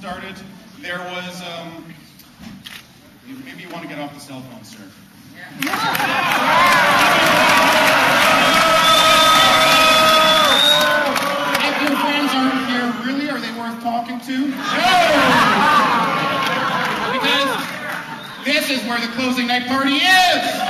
started, there was, maybe you want to get off the cell phone, sir. If your friends aren't here, really, are they worth talking to? No! Because this is where the closing night party is!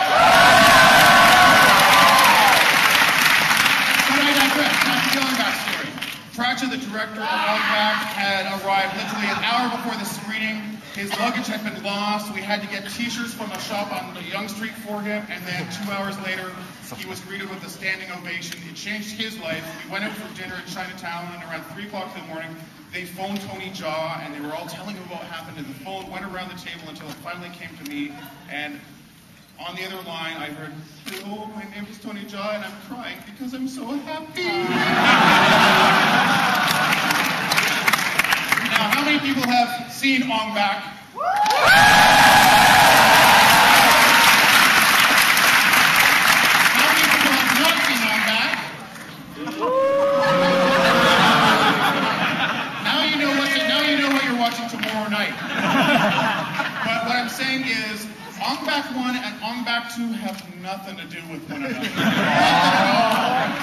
Pratchett, the director of Longback, had arrived literally an hour before the screening. His luggage had been lost. We had to get t-shirts from a shop on Yonge Street for him, and then 2 hours later, he was greeted with a standing ovation. It changed his life. We went out for dinner in Chinatown, and around 3 o'clock in the morning, they phoned Tony Jaa, and they were all telling him what happened, and the phone went around the table until it finally came to me, and on the other line, I heard, "Hello, my name is Tony Jaa, and I'm crying because I'm so happy." Now, how many people have seen Ong Bak? How many people have not seen Ong Bak? Now you know what you're watching tomorrow night. But what I'm saying is, Ong Bak 1 and Ong Bak 2 have nothing to do with one another.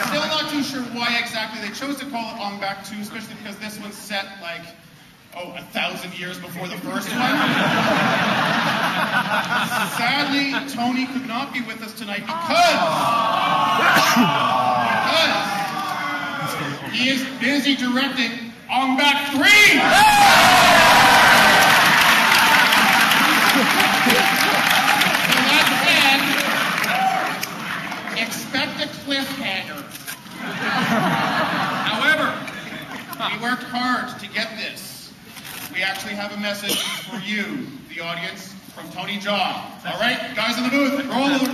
Still not too sure why exactly they chose to call it Ong Bak 2, especially because this one's set like, 1,000 years before the first one. Sadly, Tony could not be with us tonight because he is busy directing Ong Bak 3! Expect a cliffhanger. However, we worked hard to get this. We actually have a message for you, the audience, from Tony Jaa. All right, guys in the booth, roll over.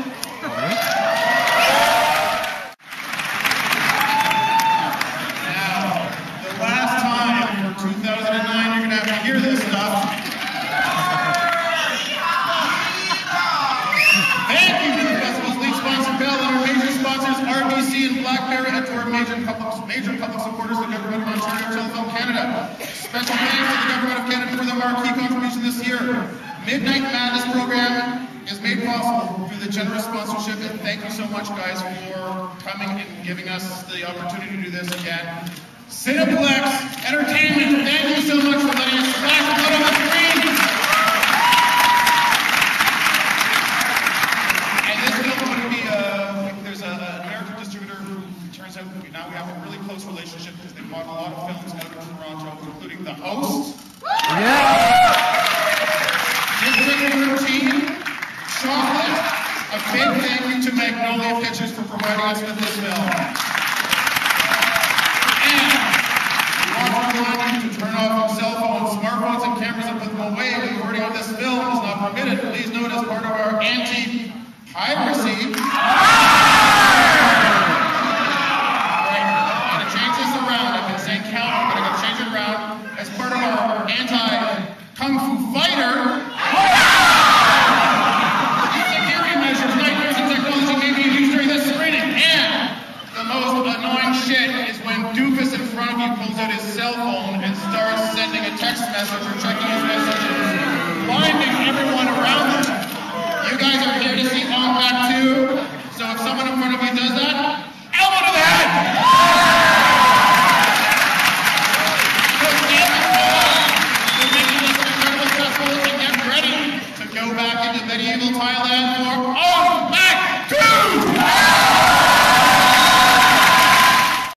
Now, the last time for 2009, you're going to have to hear this stuff. Thank you to the festival's lead sponsor, Bell, and our major sponsors, RBC and Blackberry, and to our major public supporters, the Government of Ontario, Telephone Canada. Special thanks to the Government of Canada for their marquee contribution this year. Midnight Madness program is made possible through the generous sponsorship, and thank you so much, guys, for coming and giving us the opportunity to do this again. Cineplex Entertainment, thank you so much for letting us splash blood on the screen. And this film would be there's an American distributor who turns out now we have a really close relationship because they bought a lot of films out of Toronto, including The Host. District 13, Chocolate, a big thank you to Magnolia Pictures for providing us with this film. And we want to remind you to turn off your cell phones, smartphones, and cameras and put them away. The recording of this film is not permitted. Please note as part of our anti-piracy. As part of our anti-Kung Fu Fighter, security measures, nightmares, and technology may be used during this screening. And the most annoying shit is when Doofus in front of you pulls out his cell phone and starts sending a text message or checking his messages, blinding everyone around him. You guys are here to see Ong Bak 2, so if someone in front of you does that, elbow to the head! Go back into medieval Thailand for